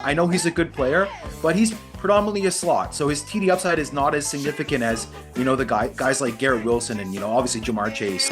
I know he's a good player, but he's predominantly a slot, so his TD upside is not as significant as, the guys like Garrett Wilson and, obviously Jamar Chase.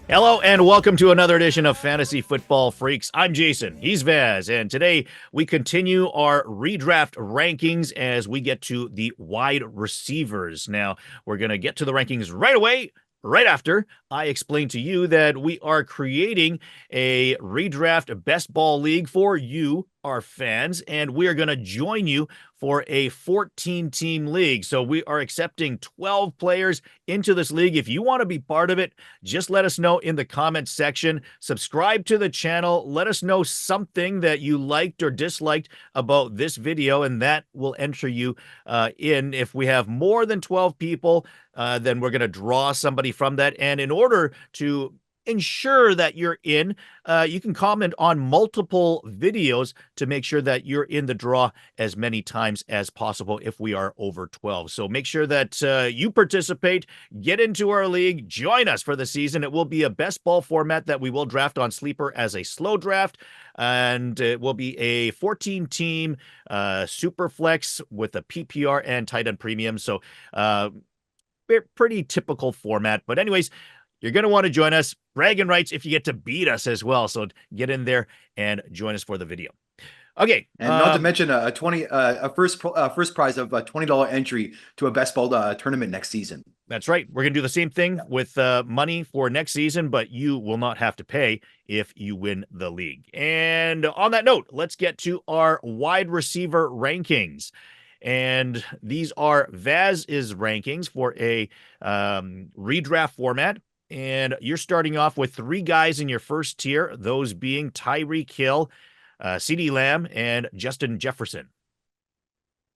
Hello and welcome to another edition of Fantasy Football Freaks. I'm Jason, he's Vaz, and today we continue our redraft rankings as we get to the wide receivers. Now, we're going to get to the rankings right away, right after I explain to you that we are creating a redraft best ball league for you, our fans, and we are going to join you for a 14-team league. So we are accepting 12 players into this league. If you want to be part of it, just let us know in the comments section. Subscribe to the channel. Let us know something that you liked or disliked about this video, and that will enter you in. If we have more than 12 people, then we're going to draw somebody from that. And in order to ensure that you're in, you can comment on multiple videos to make sure that you're in the draw as many times as possible if we are over 12. So make sure that you participate, get into our league, join us for the season. It will be a best ball format that we will draft on Sleeper as a slow draft, and it will be a 14-team SuperFlex with a PPR and tight end premium. So pretty typical format. But anyways, you're going to want to join us. Bragging rights if you get to beat us as well. So get in there and join us for the video. Okay. And not to mention a first prize of a $20 entry to a best ball tournament next season. That's right. We're going to do the same thing with money for next season, but you will not have to pay if you win the league. And on that note, let's get to our wide receiver rankings. And these are Vaz's rankings for a redraft format. And you're starting off with three guys in your first tier, those being Tyreek Hill, CeeDee Lamb, and Justin Jefferson.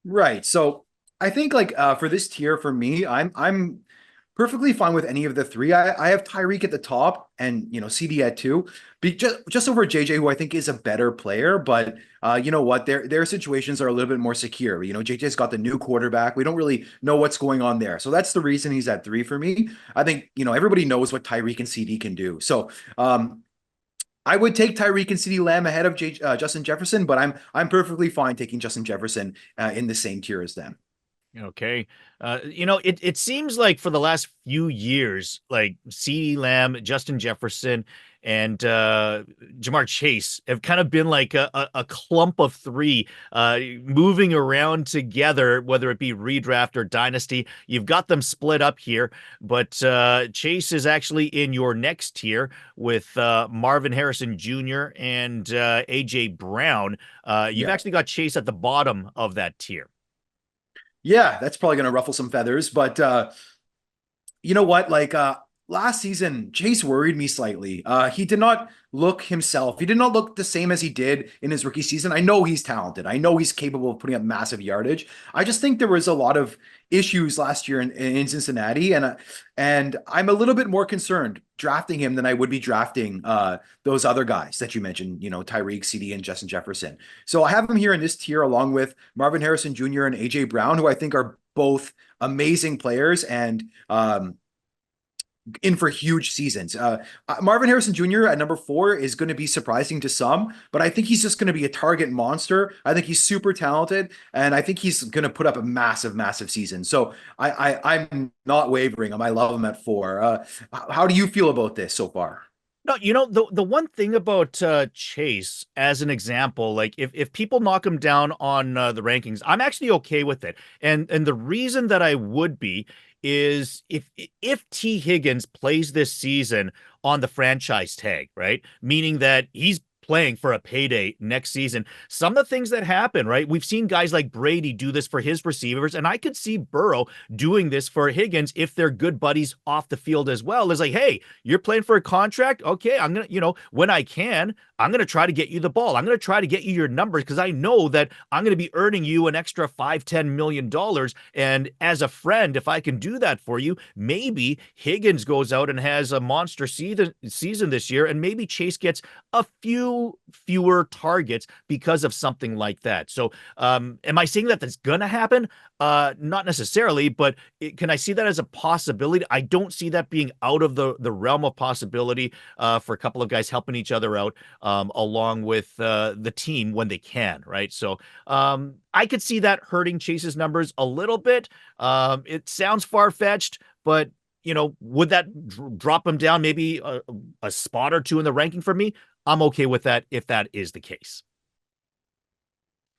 Right. So I think for this tier for me, I'm perfectly fine with any of the three. I have Tyreek at the top and, CeeDee at 2. Just over JJ, who I think is a better player, but you know what? Their situations are a little bit more secure. JJ's got the new quarterback. We don't really know what's going on there. So that's the reason he's at 3 for me. I think, everybody knows what Tyreek and CeeDee can do. So I would take Tyreek and CeeDee Lamb ahead of Justin Jefferson, but I'm perfectly fine taking Justin Jefferson in the same tier as them. Okay. It seems like for the last few years, like CeeDee Lamb, Justin Jefferson, and Jamar Chase have kind of been like a clump of three moving around together, whether it be redraft or dynasty. You've got them split up here, but Chase is actually in your next tier with Marvin Harrison Jr. and A.J. Brown. You've actually got Chase at the bottom of that tier. Yeah, that's probably going to ruffle some feathers, but you know what? Last season, Chase worried me slightly. He did not look himself. He did not look the same as he did in his rookie season. I know he's talented. I know he's capable of putting up massive yardage. I just think there was a lot of issues last year in Cincinnati, and I'm a little bit more concerned drafting him than I would be drafting those other guys that you mentioned, Tyreek, CeeDee, and Justin Jefferson. So I have him here in this tier along with Marvin Harrison Jr. and A.J. Brown, who I think are both amazing players and in for huge seasons. Marvin Harrison Jr. at number 4 is going to be surprising to some, but I think he's just going to be a target monster. I think he's super talented, and I think he's going to put up a massive, massive season. So I'm not wavering him. I love him at 4. How do you feel about this so far? No, the one thing about Chase, as an example, like if people knock him down on the rankings, I'm actually okay with it. And the reason that I would be is if T. Higgins plays this season on the franchise tag, right? Meaning that he's playing for a payday next season. Some of the things that happen, right? We've seen guys like Brady do this for his receivers, and I could see Burrow doing this for Higgins if they're good buddies off the field as well. It's like, hey, you're playing for a contract? Okay, I'm going to, when I can, I'm going to try to get you the ball. I'm going to try to get you your numbers because I know that I'm going to be earning you an extra $5-10 million. And as a friend, if I can do that for you, maybe Higgins goes out and has a monster season this year, and maybe Chase gets a few few fewer targets because of something like that. So am I saying that that's going to happen? Not necessarily, but can I see that as a possibility? I don't see that being out of the realm of possibility for a couple of guys helping each other out along with the team when they can, right? So I could see that hurting Chase's numbers a little bit. It sounds far-fetched, but would that drop him down maybe a spot or two in the ranking for me? I'm okay with that if that is the case.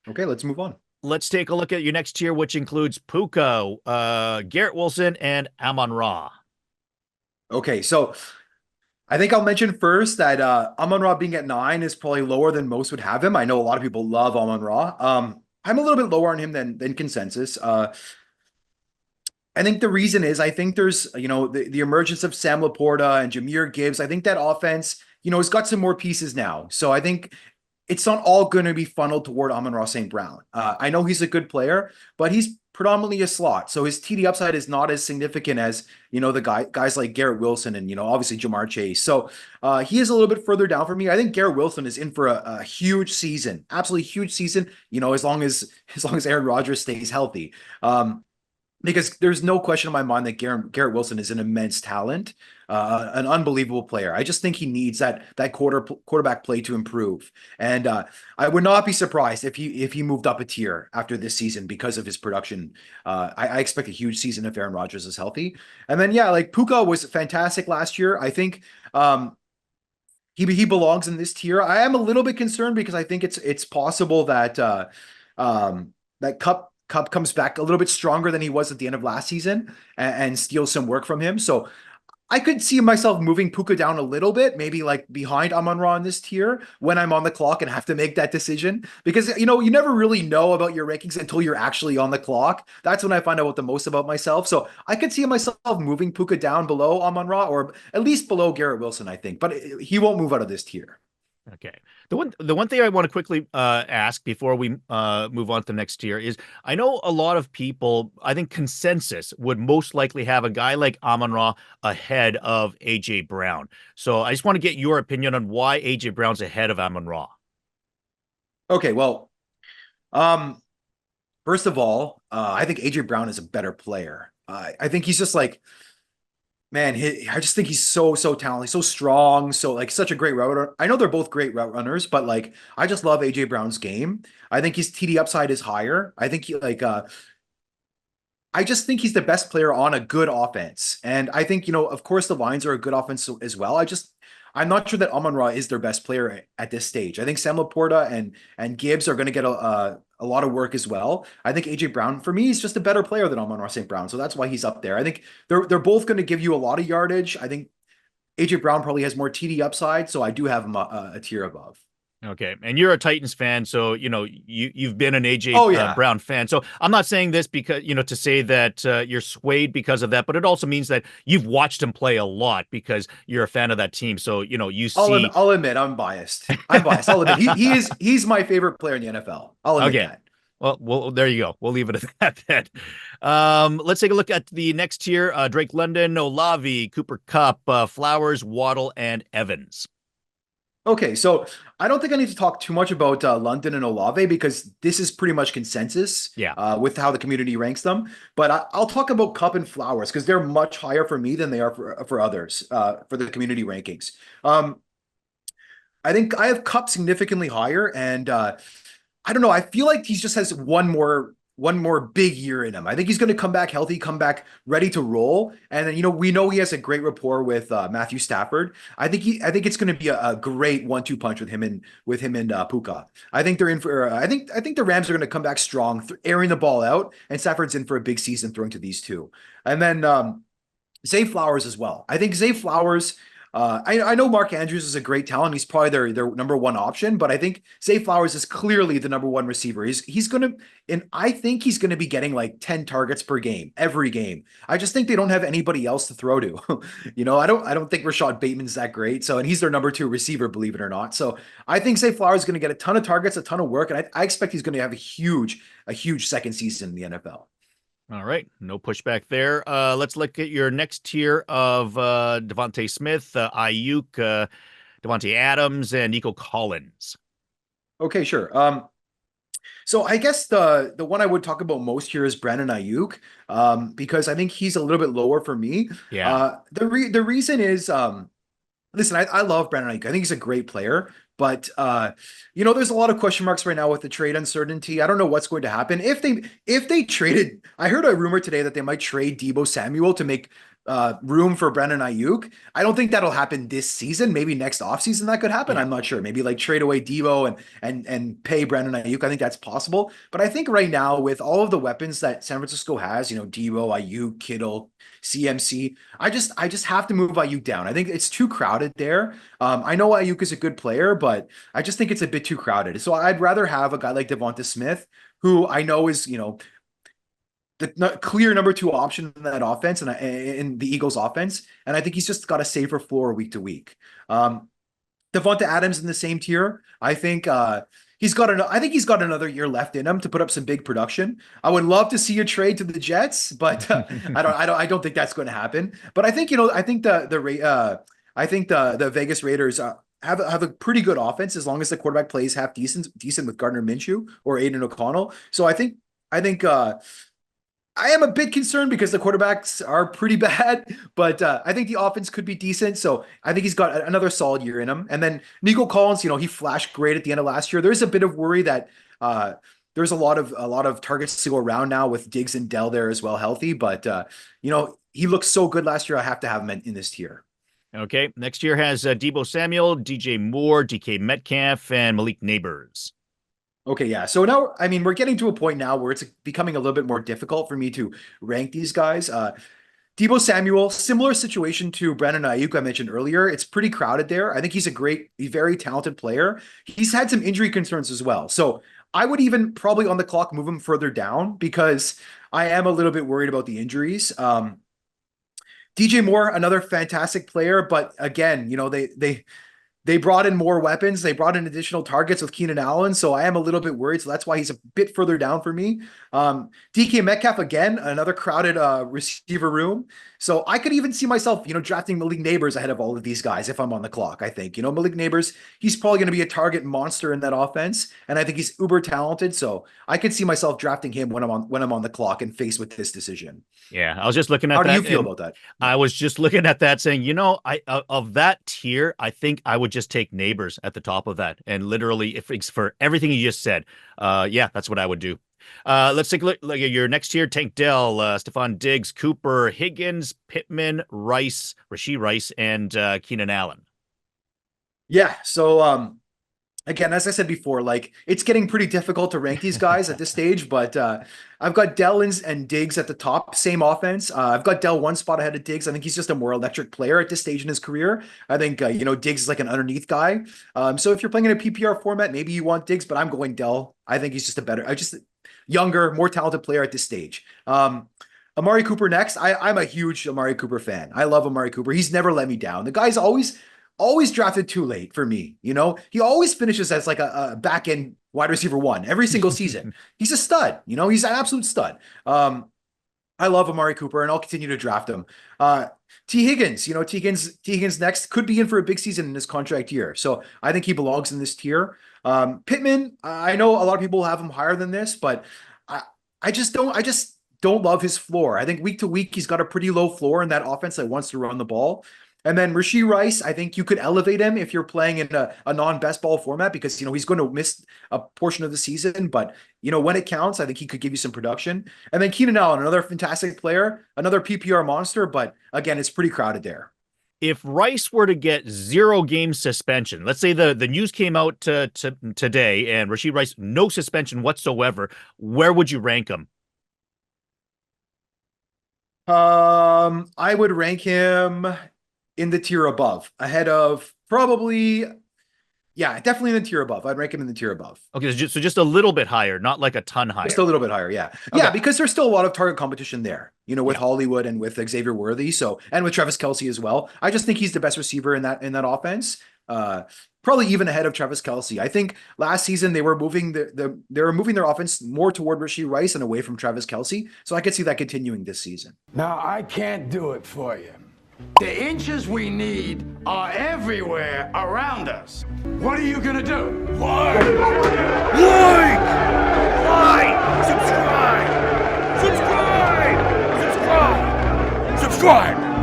Okay, let's move on. Let's take a look at your next tier, which includes Puka, Garrett Wilson, and Amon-Ra. Okay, so I think I'll mention first that Amon-Ra being at 9 is probably lower than most would have him. I know a lot of people love Amon-Ra. I'm a little bit lower on him than consensus. I think the reason is I think there's, the emergence of Sam Laporta and Jahmyr Gibbs. I think that offense, has got some more pieces now. So I think it's not all going to be funneled toward Amon-Ra St. Brown. I know he's a good player, but he's predominantly a slot. So his TD upside is not as significant as, the guys like Garrett Wilson and, obviously Jamar Chase. So he is a little bit further down for me. I think Garrett Wilson is in for a huge season, absolutely huge season, as long as Aaron Rodgers stays healthy. Because there's no question in my mind that Garrett Wilson is an immense talent, an unbelievable player. I just think he needs that quarterback play to improve. And I would not be surprised if he moved up a tier after this season because of his production. I expect a huge season if Aaron Rodgers is healthy. And then, like Puka was fantastic last year. I think he belongs in this tier. I am a little bit concerned because I think it's possible that that Kupp comes back a little bit stronger than he was at the end of last season and steals some work from him. So I could see myself moving Puka down a little bit, maybe like behind Amon-Ra in this tier when I'm on the clock and have to make that decision. Because, you never really know about your rankings until you're actually on the clock. That's when I find out the most about myself. So I could see myself moving Puka down below Amon-Ra or at least below Garrett Wilson, I think. But he won't move out of this tier. Okay. The one thing I want to quickly ask before we move on to the next tier is I know a lot of people, I think consensus would most likely have a guy like Amon-Ra ahead of AJ Brown. So I just want to get your opinion on why AJ Brown's ahead of Amon-Ra. Okay, well, first of all, I think AJ Brown is a better player. I think he's just like, man, I just think he's so talented, so strong, so like such a great route runner. I know they're both great route runners, but like I just love AJ Brown's game. I think his TD upside is higher. I think I just think he's the best player on a good offense. And I think, of course the Lions are a good offense as well. I'm not sure that Amon-Ra is their best player at this stage. I think Sam Laporta and Gibbs are going to get a lot of work as well. I think AJ Brown, for me, is just a better player than Amon-Ra St. Brown. So that's why he's up there. I think they're both going to give you a lot of yardage. I think AJ Brown probably has more TD upside. So I do have him a tier above. Okay, and you're a Titans fan, so you've been an AJ Brown fan. So I'm not saying this because to say that you're swayed because of that, but it also means that you've watched him play a lot because you're a fan of that team. So you see. I'll admit I'm biased. I'll admit he's my favorite player in the NFL. I'll admit that. Well, there you go. We'll leave it at that then. Let's take a look at the next tier. Drake London, Olave, Cooper Kupp, Flowers, Waddle, and Evans. Okay, so I don't think I need to talk too much about London and Olave because this is pretty much consensus with how the community ranks them. But I'll talk about Kupp and Flowers because they're much higher for me than they are for others for the community rankings. I think I have Kupp significantly higher, and I don't know. I feel like he just has one more big year in him. I think he's going to come back healthy, come back ready to roll. And then, we know he has a great rapport with Matthew Stafford. I think it's going to be a great 1-2 punch with him and Puka. I think they're in for, I think the Rams are going to come back strong, airing the ball out, and Stafford's in for a big season throwing to these two. And then Zay Flowers as well. I think Zay Flowers, I know Mark Andrews is a great talent. He's probably their number one option, but I think Zay Flowers is clearly the number one receiver. I think he's gonna be getting like 10 targets per game, every game. I just think they don't have anybody else to throw to. I don't think Rashad Bateman's that great. So, and he's their number 2 receiver, believe it or not. So I think Zay Flowers is gonna get a ton of targets, a ton of work, and I expect he's gonna have a huge second season in the NFL. All right, no pushback there. Let's look at your next tier of DeVonta Smith, Aiyuk, Davante Adams, and Nico Collins. Okay, sure. So I guess the one I would talk about most here is Brandon Aiyuk, because I think he's a little bit lower for me. Yeah. The reason is, listen, I love Brandon Ayuk. I think he's a great player, but there's a lot of question marks right now with the trade uncertainty. I don't know what's going to happen if they traded. I heard a rumor today that they might trade Deebo Samuel to make room for Brandon Ayuk. I don't think that'll happen this season. Maybe next offseason that could happen. Yeah. I'm not sure. Maybe like trade away Deebo and pay Brandon Ayuk. I think that's possible. But I think right now with all of the weapons that San Francisco has, Deebo, Ayuk, Kittle, CMC, I just have to move Ayuk down. I think it's too crowded there. I know Ayuk is a good player, but I just think it's a bit too crowded. So I'd rather have a guy like DeVonta Smith, who I know is, the clear number two option in that offense and in the Eagles offense. And I think he's just got a safer floor week to week. Davante Adams in the same tier. I think he's got another year left in him to put up some big production. I would love to see a trade to the Jets, but I don't think that's going to happen. But I think the Vegas Raiders have a pretty good offense as long as the quarterback plays half decent with Gardner Minshew or Aiden O'Connell. So I think I am a bit concerned because the quarterbacks are pretty bad, but I think the offense could be decent. So I think he's got another solid year in him. And then Nico Collins, he flashed great at the end of last year. There's a bit of worry that there's a lot of targets to go around now with Diggs and Dell there as well, healthy. But he looked so good last year. I have to have him in this tier. Okay. Next year has Deebo Samuel, DJ Moore, DK Metcalf, and Malik Nabers. Okay, yeah. So now, I mean, we're getting to a point now where it's becoming a little bit more difficult for me to rank these guys. Deebo Samuel, similar situation to Brandon Aiyuk I mentioned earlier. It's pretty crowded there. I think he's a very talented player. He's had some injury concerns as well. So I would even probably on the clock move him further down because I am a little bit worried about the injuries. DJ Moore, another fantastic player, but again, they brought in more weapons. They brought in additional targets with Keenan Allen. So I am a little bit worried. So that's why he's a bit further down for me. DK Metcalf, again, another crowded receiver room. So I could even see myself, drafting Malik Nabers ahead of all of these guys if I'm on the clock, I think. Malik Nabers, he's probably going to be a target monster in that offense. And I think he's uber talented. So I could see myself drafting him when I'm on the clock and faced with this decision. Yeah, I was just looking at that. How do you feel about that? I was just looking at that saying, of that tier, I think I would just take Nabers at the top of that. And literally, if it's for everything you just said, that's what I would do. Let's take a look at your next tier. Tank Dell, Stefon Diggs, Cooper, Higgins, Pittman, Rashee Rice, and Keenan Allen. Yeah, so again, as I said before, it's getting pretty difficult to rank these guys at this stage, but I've got Dell and Diggs at the top, same offense. I've got Dell one spot ahead of Diggs. I think he's just a more electric player at this stage in his career. I think, Diggs is like an underneath guy. So if you're playing in a PPR format, maybe you want Diggs, but I'm going Dell. I think he's just a younger, more talented player at this stage. Amari Cooper next. I'm a huge Amari Cooper fan. I love Amari Cooper. He's never let me down. The guy's always drafted too late for me. He always finishes as like a back end wide receiver one every single season. He's a stud. He's an absolute stud. I love Amari Cooper and I'll continue to draft him. T Higgins, T Higgins next could be in for a big season in his contract year. So I think he belongs in this tier. Pittman, I know a lot of people have him higher than this, but I just don't love his floor. I think week to week, he's got a pretty low floor in that offense that wants to run the ball. And then Rashee Rice, I think you could elevate him if you're playing in a non-best ball format because, he's going to miss a portion of the season. But, when it counts, I think he could give you some production. And then Keenan Allen, another fantastic player, another PPR monster. But again, it's pretty crowded there. If Rice were to get 0 game suspension, let's say the news came out today and Rashee Rice, no suspension whatsoever, where would you rank him? I would rank him in the tier above, ahead of probably, definitely in the tier above. I'd rank him in the tier above. Okay, so just a little bit higher, not like a ton higher. Just a little bit higher, yeah. Okay. Yeah, because there's still a lot of target competition there, with Hollywood and with Xavier Worthy, and with Travis Kelce as well. I just think he's the best receiver in that offense. Probably even ahead of Travis Kelce. I think last season they were moving their offense more toward Rashee Rice and away from Travis Kelce. So I could see that continuing this season. Now I can't do it for you, The inches we need are everywhere around us. What are you gonna do? Like! Subscribe! Subscribe!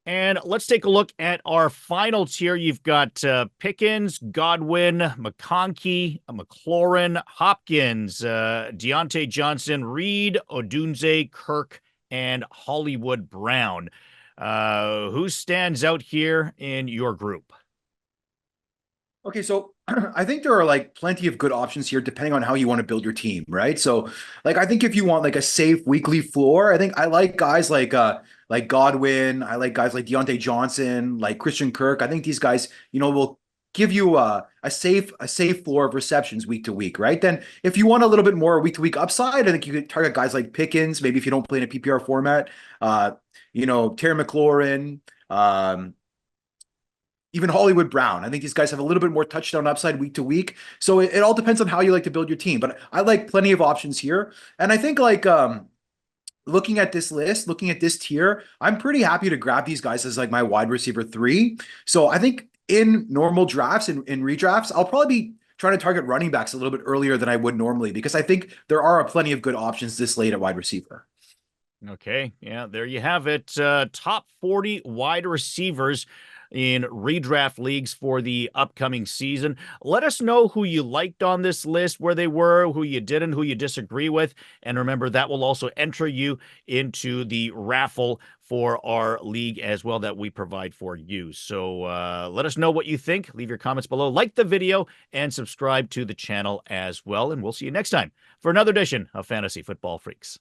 And let's take a look at our final tier. You've got Pickens, Godwin, McConkey, McLaurin, Hopkins, Deontay Johnson, Reed, Odunze, Kirk, and Hollywood Brown. Who stands out here in your group? Okay, so I think there are like plenty of good options here depending on how you want to build your team, right? So like I think if you want like a safe weekly floor, I think I like guys like Godwin, I like guys like Deontay Johnson, like Christian Kirk. I think these guys, will give you a safe floor of receptions week to week, right? Then if you want a little bit more week to week upside, I think you could target guys like Pickens, maybe if you don't play in a PPR format, Terry McLaurin, even Hollywood Brown. I think these guys have a little bit more touchdown upside week to week. So it all depends on how you like to build your team. But I like plenty of options here. And I think like looking at this list, looking at this tier, I'm pretty happy to grab these guys as like my wide receiver 3. So I think in normal drafts and in redrafts, I'll probably be trying to target running backs a little bit earlier than I would normally because I think there are plenty of good options this late at wide receiver. Okay, yeah, there you have it. Top 40 wide receivers in redraft leagues for the upcoming season. Let us know who you liked on this list, where they were, who you didn't, who you disagree with. And remember, that will also enter you into the raffle for our league as well that we provide for you. So let us know what you think. Leave your comments below, like the video, and subscribe to the channel as well. And we'll see you next time for another edition of Fantasy Football Freaks.